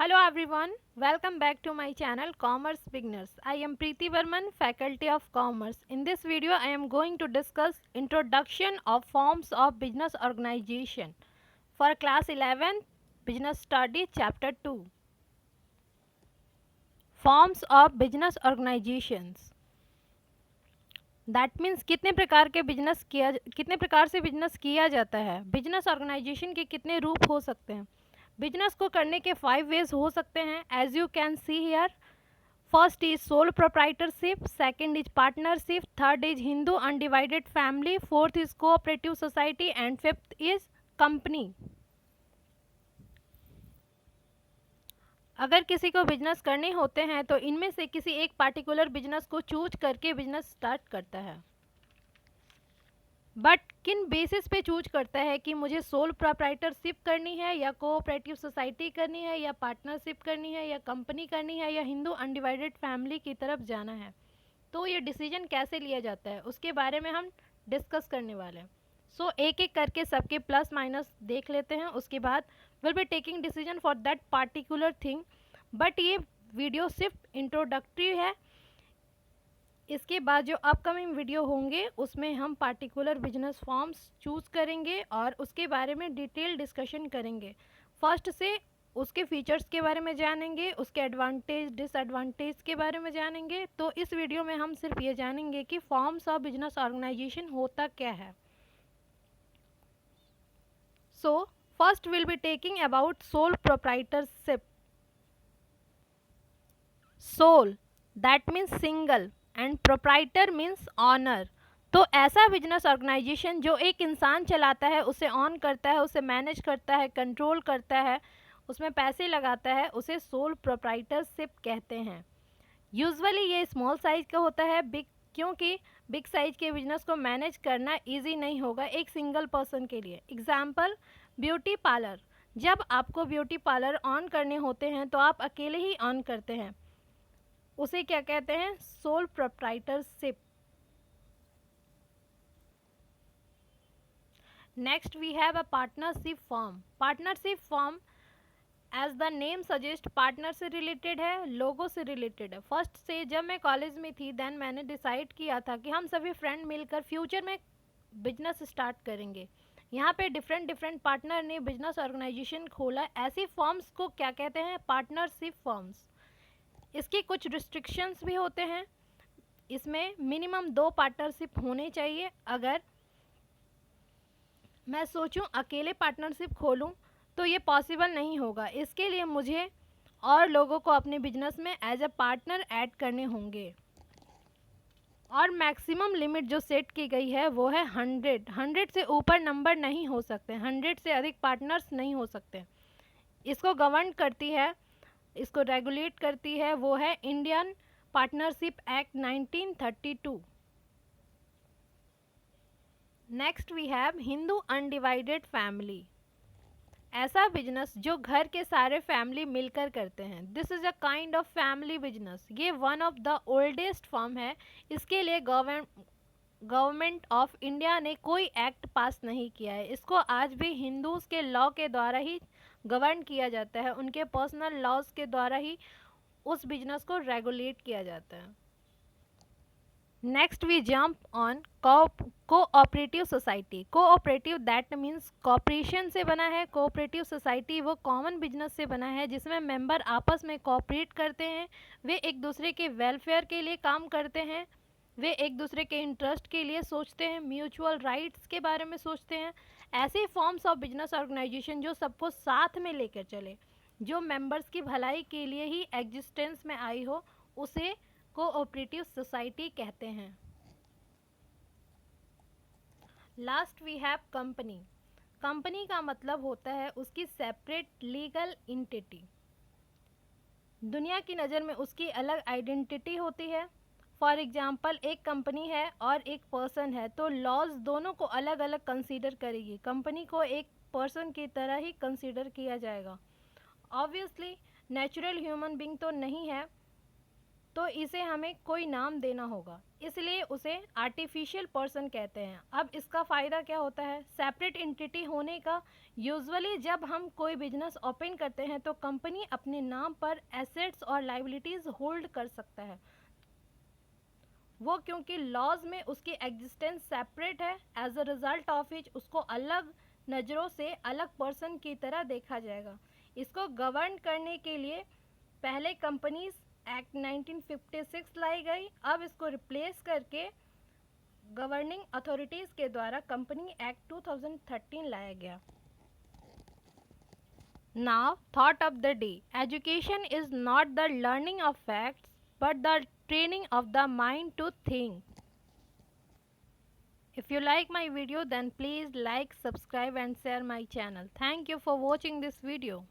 Hello everyone, welcome back to my channel Commerce Beginners. I am Preeti Varman, Faculty of Commerce. In this video, I am going to discuss Introduction of Forms of Business Organization for Class 11 Business Study Chapter 2. Forms of Business Organizations. That means कितने प्रकार से business किया जाता है। Business organisation के कितने रूप हो सकते हैं। बिजनेस को करने के 5 वेज हो सकते हैं as you can see here. First is sole proprietorship, second is partnership, third is Hindu undivided family, fourth is cooperative society and fifth is company. अगर किसी को बिजनेस करने होते हैं तो इनमें से किसी एक पार्टिकुलर बिजनेस को चूज करके बिजनेस स्टार्ट करता है। बट किन बेसिस पे चूज करता है कि मुझे सोल प्रोप्राइटरशिप करनी है या कोऑपरेटिव सोसाइटी करनी है या पार्टनरशिप करनी है या कंपनी करनी है या हिंदू अनडिवाइडेड फैमिली की तरफ जाना है। तो ये डिसीजन कैसे लिया जाता है उसके बारे में हम डिस्कस करने वाले हैं। सो एक एक करके सबके प्लस माइनस देख लेते हैं, उसके बाद will be taking decision for that particular thing. But ये वीडियो सिर्फ इंट्रोडक्टरी है। इसके बाद जो अपकमिंग वीडियो होंगे उसमें हम पार्टिकुलर बिजनेस फॉर्म्स चूज़ करेंगे और उसके बारे में डिटेल डिस्कशन करेंगे। फर्स्ट से उसके फीचर्स के बारे में जानेंगे, उसके एडवांटेज डिसएडवांटेज के बारे में जानेंगे। तो इस वीडियो में हम सिर्फ ये जानेंगे कि फॉर्म्स ऑफ बिजनेस ऑर्गेनाइजेशन होता क्या है। So first will be talking about sole proprietorship. Sole that means single and proprietor means owner. तो ऐसा बिजनेस ऑर्गेनाइजेशन जो एक इंसान चलाता है, उसे ऑन करता है, उसे मैनेज करता है, कंट्रोल करता है, उसमें पैसे लगाता है, उसे सोल प्रोप्राइटरशिप कहते हैं। यूजुअली ये स्मॉल साइज का होता है, क्योंकि बिग साइज के बिजनेस को मैनेज करना इजी नहीं होगा एक सिंगल पर्सन के लिए। Example beauty parlour. जब आपको ब्यूटी पार्लर ऑन करने होते हैं तो आप अकेले ही ऑन करते हैं, उसे क्या कहते हैं? Sole proprietorship. Next we have a partnership form. Partnership form as the name suggest partner से रिलेटेड है, लोगों से रिलेटेड है। फर्स्ट से जब मैं कॉलेज में थी देन मैंने डिसाइड किया था कि हम सभी फ्रेंड मिलकर फ्यूचर में बिजनेस स्टार्ट करेंगे। यहाँ पे डिफरेंट पार्टनर ने बिजनेस ऑर्गेनाइजेशन खोला। ऐसी फॉर्म्स को क्या कहते हैं? Partnership forms. इसके कुछ रिस्ट्रिक्शंस भी होते हैं। इसमें मिनिमम 2 पार्टनरशिप होने चाहिए। अगर मैं सोचूं अकेले पार्टनरशिप खोलूं तो ये पॉसिबल नहीं होगा। इसके लिए मुझे और लोगों को अपने बिजनेस में एज अ पार्टनर ऐड करने होंगे। और मैक्सिमम लिमिट जो सेट की गई है वो है 100 से ऊपर नंबर नहीं हो सकते, 100 से अधिक पार्टनर्स नहीं हो सकते। इसको गवर्न करती है, इसको रेगुलेट करती है वो है Indian partnership act 1932। Next we have Hindu undivided family. ऐसा बिजनेस जो घर के सारे फैमिली मिलकर करते हैं। This is a kind of family business. ये one of the oldest form है। इसके लिए गवर्नमेंट ऑफ इंडिया ने कोई एक्ट पास नहीं किया है। इसको आज भी हिंदूज के लॉ के द्वारा ही गवर्न किया जाता है, उनके पर्सनल लॉज के द्वारा ही उस बिजनेस को रेगुलेट किया जाता है। Next we jump on cooperative society. Cooperative that means cooperation से बना है। कोऑपरेटिव सोसाइटी वो कॉमन बिजनेस से बना है जिसमें मेंबर आपस में कोऑपरेट करते हैं, वे एक दूसरे के वेलफेयर के लिए काम करते हैं, वे एक दूसरे के इंटरेस्ट के लिए सोचते हैं, म्यूचुअल राइट्स के बारे में सोचते हैं। ऐसे फॉर्म्स ऑफ बिजनेस ऑर्गेनाइजेशन जो सबको साथ में लेकर चले, जो मेंबर्स की भलाई के लिए ही एग्जिस्टेंस में आई हो, उसे कोऑपरेटिव सोसाइटी कहते हैं। Last we have company. Company का मतलब होता है उसकी सेपरेट लीगल एंटिटी। दुनिया की नज़र में उसकी अलग आइडेंटिटी होती है। फॉर एग्जाम्पल एक कंपनी है और एक पर्सन है तो लॉज दोनों को अलग अलग कंसीडर करेगी। कंपनी को एक पर्सन की तरह ही कंसीडर किया जाएगा। ऑब्वियसली नेचुरल ह्यूमन बीइंग तो नहीं है, तो तो इसे हमें कोई नाम देना होगा, इसलिए उसे आर्टिफिशियल पर्सन कहते हैं। अब इसका फ़ायदा क्या होता है? सेपरेट एंटिटी होने का। यूजुअली जब हम कोई बिजनेस ओपन करते हैं तो कंपनी अपने नाम पर एसेट्स और लाइबिलिटीज़ होल्ड कर सकता है। वो क्योंकि लॉज में उसकी एग्जिस्टेंस सेपरेट है, as a result of which उसको अलग नज़रों से अलग पर्सन की तरह देखा जाएगा। इसको गवर्न करने के लिए पहले कंपनीज एक्ट 1956 लाई गई, अब इसको रिप्लेस करके गवर्निंग अथॉरिटीज़ के द्वारा कंपनी एक्ट 2013 लाया गया। Now, thought of the day. Education is not the learning of facts, but the training of the mind to think. If you like my video, then please like, subscribe and share my channel. Thank you for watching this video.